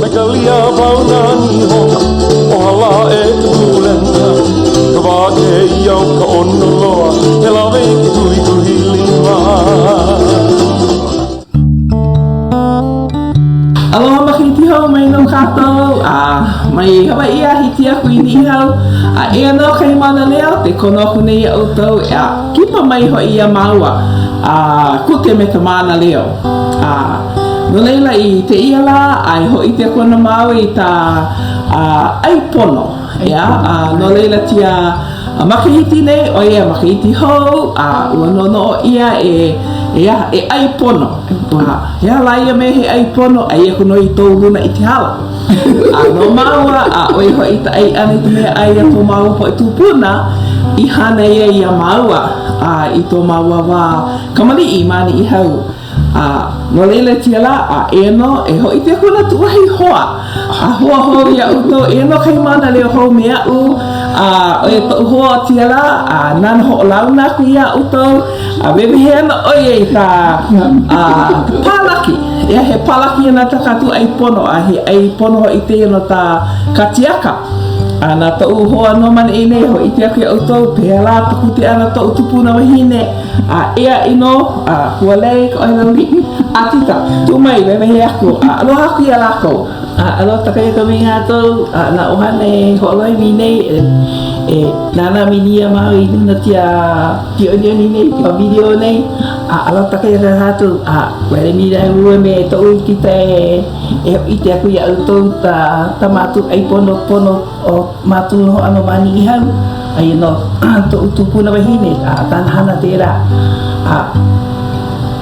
Mekalia vauna niho o hala e tulenta ka wake iau ka ono loa he lawe ki tui tui lima. Aloha makiti hau mai no kātou, mai hawa ia hiti aku i ni hau, e no kai mana leo te konoku nei au tau, kipa mai ho ia maua, ko te me ta mana leo. No leila i te ia la, ai ho i te kona mau i ta ai pono, no leila tia makahiti nei, o ia makahiti hau, ua nono o ia e ai pono. Hea laia me he ai pono, ai e kuno i tau luna i te hala. No maua, oi ho i ta ai ane te mea ai a tō maua po i tūpuna, i hana ia i a maua, i tō maua wā kamali i mani i hau. No leila tia la, e no, e ho i te kuna tuahi hoa. Hoa ho i a uto, e no kai mana leo ho mea u, e to hoa tia la, nana ho launa ku i a uto, bebe he ana oie i ka palaki. Ia he palaki ana takatu ai pono, he ai pono ho i te ano ta katiaka. Nā tau hoa no man e nei ho i te aku i autou, pēr la taku te ana tau tupuna wahine, ea ino, kua lei, ko ai lauri, atita, tu mai, bebe he aku, aloha aku i a lako. Aloha takai ka minga tau, na ohane ho aloi mi nei, nana minia mau i nuna tia pionioni nei, tia video nei, aloha takai ka hatu, wale mi rai ua me tau ki te i te aku i autou ta matu ai pono o matu no ano mani i hau, ai no, to utupuna wahine, tana hana tera,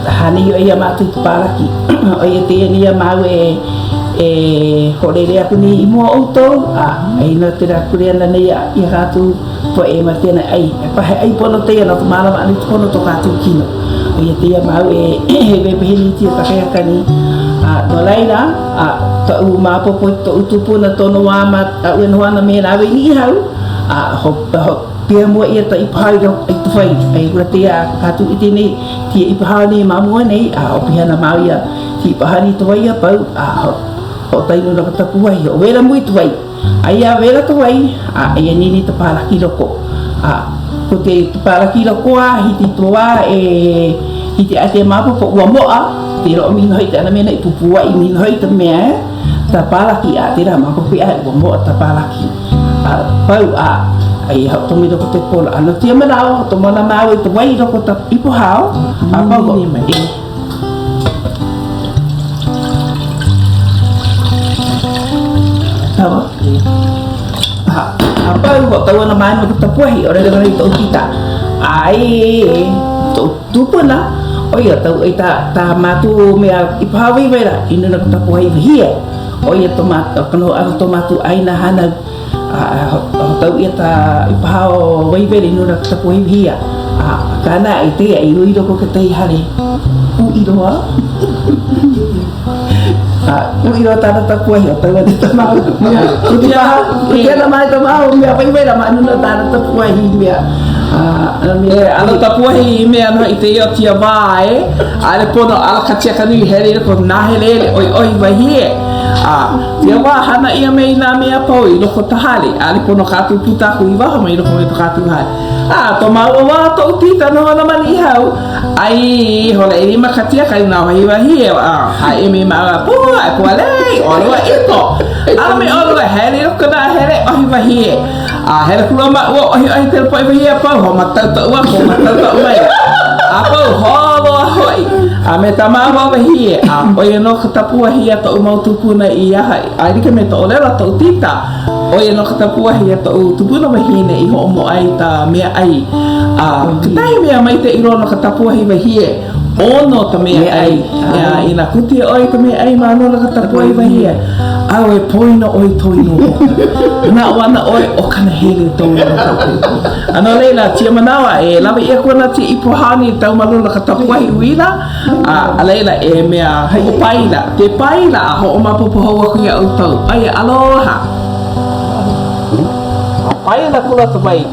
hane i o ia matu tu paraki, o ia te ia mau horere aku ni i mua outou, ai no te rakure ana nei i hatu po e matena ai, pahe ai pono te ana tu malama ani pono to katu kino, o ia te ia mau wepehini tia takayaka ni, no laina, ta u mapopo to utupuna tono wama, uen hoana me nawe ni hau, ho pia mua ia ta ipahai ai tuwhai, ai kura te katu iti nei, tia ipahai ni mamua nei, o pihana mau ia, ti ipahai ni tuwai a pau, o tainu na katapuai, o wera mui tuwai, ai a wera tuwai, ai a nini ta palaki loko, ko te palaki loko hiti tua hiti a te mapopo ua moa, te roa mino hoi te ana mena i pupua i mino hoi te mea, ta palaki te rā mapopi a ua moa ta palaki, pau ai hau tomi roko te pola, ano tia manao, to mana mau i te wai roko ta ipo hao, pau ko Tawa? Pau ko tawa na mai mo tapuahi, ora le rai to kita. Ai to tupuna, o ia tau ai ta matu mea ipawi vera, ina na tapuahi hia. O ia tomato, kano ar tomatu ai na hana tau ia ta ipao wai vera ina na tapuahi hia. Kana ai te ai ui roko ka tei hare. U iroa. Iro tana tapuahi o tau ane tamau. Ia na mai tamau, mea pai vera ma anu na tana tapuahi mea. Ano tapuahi mea no i te io tia vae, ale pono ala katia kanui here ko nahelele oi wahie. Tia wā hana ia mei nā mea pau i loko tahale, ale pono kātu puta ku i waha mai loko mai to kātu hale. To maua wā to utita no hana mani i hau, ai hola e rima katia kai nā wahi wahie, hae me maa pua, e pua lei, oloa ito. Ala me oloa here loko nā here ohi wahie. Hele kula ma ua ohi te poi wahie pau, ho matau ta ua, ho matau ta ua. Pau holo hoi, me tamama wahie, oia no katapuahi ata umau tupuna i aha, airika me ta olela ta utita, oia no katapuahi ata tupuna wahine i ho mo ai ta mea ai, katai mea mai te iro no katapuahi wahie, ono ta mea ai, ina kuti oi ta mea ai ma no na katapuahi wahie, au e poina oi toino na wana oi o kana hele toino ano leila tia manawa e lava ia kona ti ipohani tau maluna ka tapuahi uina a leila e mea ho paila te paila ho o mapopo haua kuia au tau ai aloha paila kula tu mai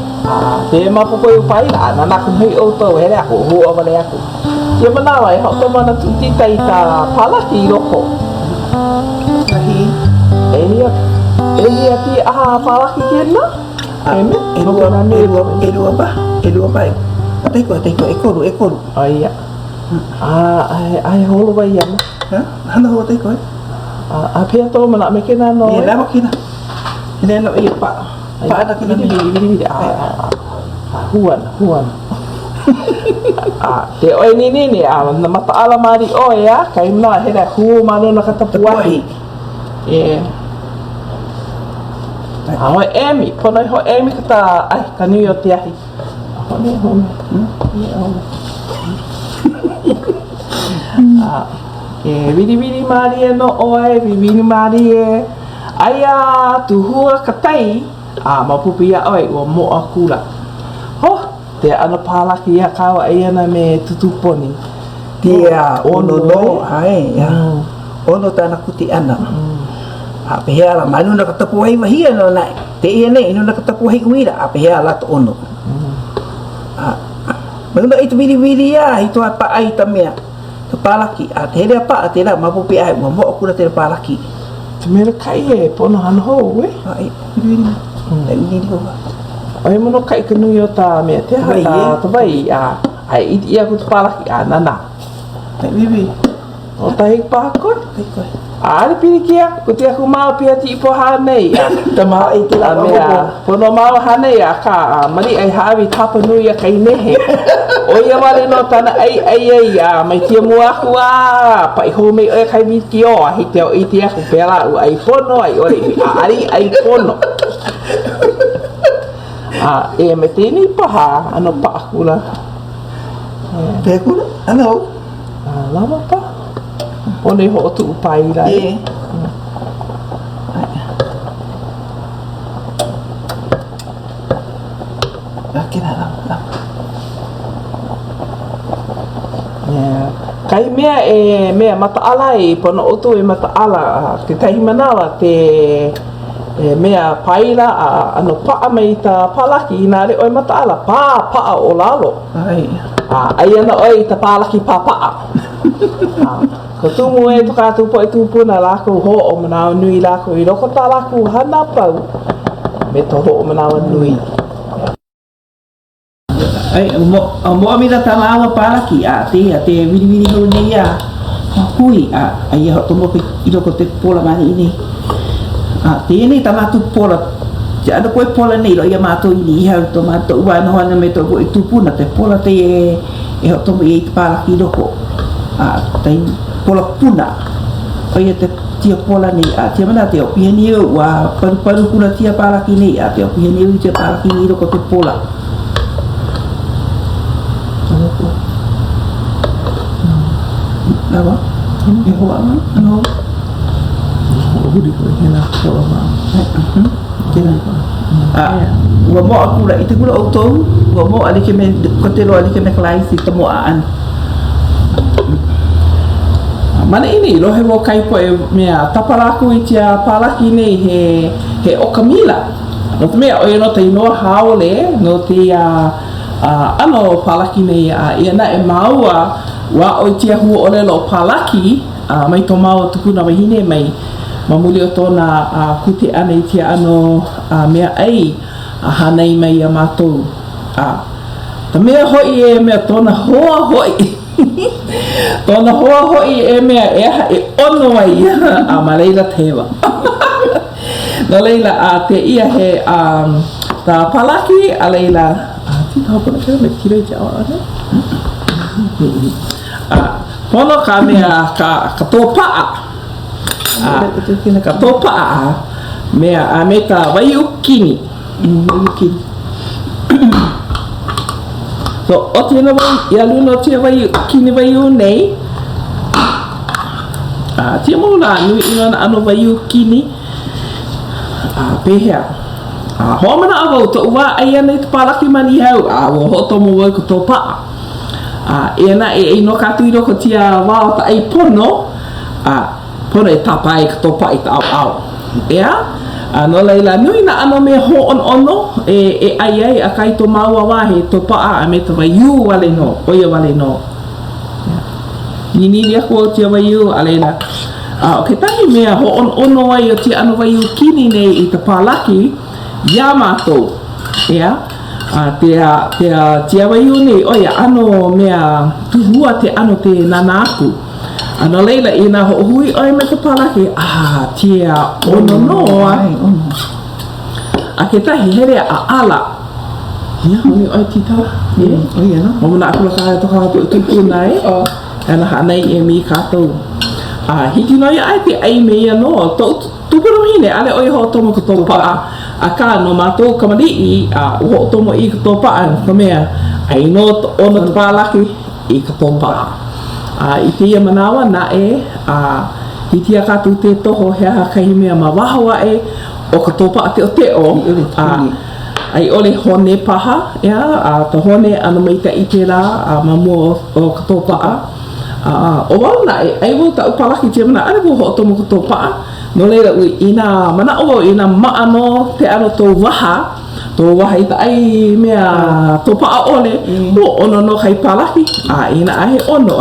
te mapopo i paila na naku hui au tau hele ako hu o vale aku tia manawa e ho tomana tuti tai ta palaki roko ia ti palaki kena. Elua ba. Ateko ekolu. Ai ia. Ai holo ba ia. Ha? Hana ho teko. Pia to mana me kena no. Ia lama kena. Ina no ia pa. Pa ada kena Bidi. Huan. Te oi ni na mata ala mari o ya, kai na hera hu mano na katapuahi. Ho emi, pono ho emi kata ai kanu yo tiahi. Hone. Bidi mari no oe, bidi mari aya tu hua katai. Mapupia oi o mo akula. Te ana palaki ia kawa ia na me tutuponi. Dia ono ai ya. Ono tana kuti ana. Pehea la manu na katapuai mahia no na. Te ia nei no na katapuai uira pehea la to ono. Manu itu bili ya itu apa ai tamea. Te palaki te hele apa te la mapupi ai mo aku te palaki. Te mera kai pono han ho we. Ai bili. Ni ho. Ai mono kai kanu yo ta me te ha ta vai ai ia ku palaki nana. Ai bibi. O tai pa ko. Ari pirikia ku te aku mau pia ti po ha nei. Ta mau i te la pono mau ha nei ka mari ai hawi tapa nu ia kai nehe. O ia wale no tana ai mai te mua ku pa i ho me e kai mi ki o hi te o i te aku pela u ai pono ai ori ari ai pono. Me tini paha ano pa akula. Pekula? Ano? Lama pa. One ho tu pai la. Kira lama. Kai mea mata ala pono otu mata ala te tahi manawa te mea paila ano paa mai ta palaki ina re oi mata ala paa o lalo ai ana oi ta palaki paa ko tumu e to ka tu po tu puna la ko ho o mana nui la ko i roko ta la ko hana pau me to ho o mana nui ai mo amira ta ma palaki te vini ho nei hui ai ho to mo i roko te pola mani ini tini tamatu pola ada koi pola nei lo ia mato ini ha to mato wa no na me to ko itu puna te pola te e to i para ki doko te pola puna o ia te tia pola nei tia mana te o piani wa paru puna tia para ki nei te o piani te para ki ni doko te pola Apa? Ini ho ano Budi ko hina ko ma. Wa mo aku la itu kula auto, wa mo ali ke me kotelo ali ke me klai si temo an. Mana ini lo he mo kai po mea taparaku i tia palaki nei he okamila. No mea o no te no haole no te ano palaki nei ia na e maua wa o tia hu ole lo palaki mai to mau tukuna mai hine mai mamuli o tōna kuti ana i tia ano mea ai hanei mai a mātou. Ta mea hoi mea tōna hoa hoi. Tōna hoa hoi mea e ono ai ma leila tewa. No leila te ia he ta palaki a leila tika hopuna kera me kire te awa ane. Pono ka mea ka tōpaa. Ka tōpaa mea me ka wai ukini. So o tēnā wai ia luna o tia wai ukini wai u nei. Tia maula nui ina na ano wai ukini. Pehea. Hoa mana awau to ua ai ana i te palaki mani hau. Wa hotomo wai ko tōpaa. E ana e ino katu i roko tia wao ta ai pono. Pono e tapa e katopa i ta au. Ea? No leila nui na ano me ho ono e ai a kai to maua wahe topa a me to vai u wale no. Oia wale no. Nini lia ko tia vai u a leila. O ke tahi mea ho ono ai o te ano wai o kini nei I te pālaki ia mātou. Ia. Te awai o nei, oia, ano mea tuhua te ano te nana aku. Ano leila I nā ho hui oi me te pālaki, tia ono noa. A ke tahi here a ala. Ia, honi oi titala. Ia no. O mana aku laka e toka atu tupu nai. Ana hanai e mi kātou. Hiki noi ai te ai me ia no. Tupuru hine, ale oi ho tomo ko tō paa. A kā no mātou kamariki, ho tomo I ka tō paa. Ka mea, ai no ono te pālaki I ka tō paa. I te ia manawa na I tia kātou te toho hea kai mea ma wahawa o ka tō paa te o te o. Ai ole hone paha, ta hone ana mai ta I te rā, mamua o ka tō paa. O wau na ai wau ta upalaki te mana, are wau ho tomo ka tō paa. No leira ui ina mana o ina maano te ano tō waha I ta ai mea tō paa ole, o ono no kai palaki, ina ahe ono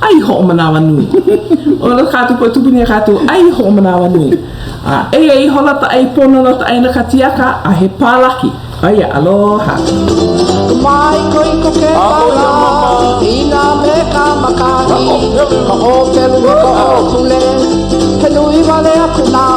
ai ho manawa nui. Ono kātu po tupini kātu, ai ho manawa nui. Ai hola ta ai pono no ta ai na katiaka, he palaki. Ai aloha. Mai koi ko ke pala, ina me ka makani, ka o ke lunga ka o kule, ke nui wale aku nā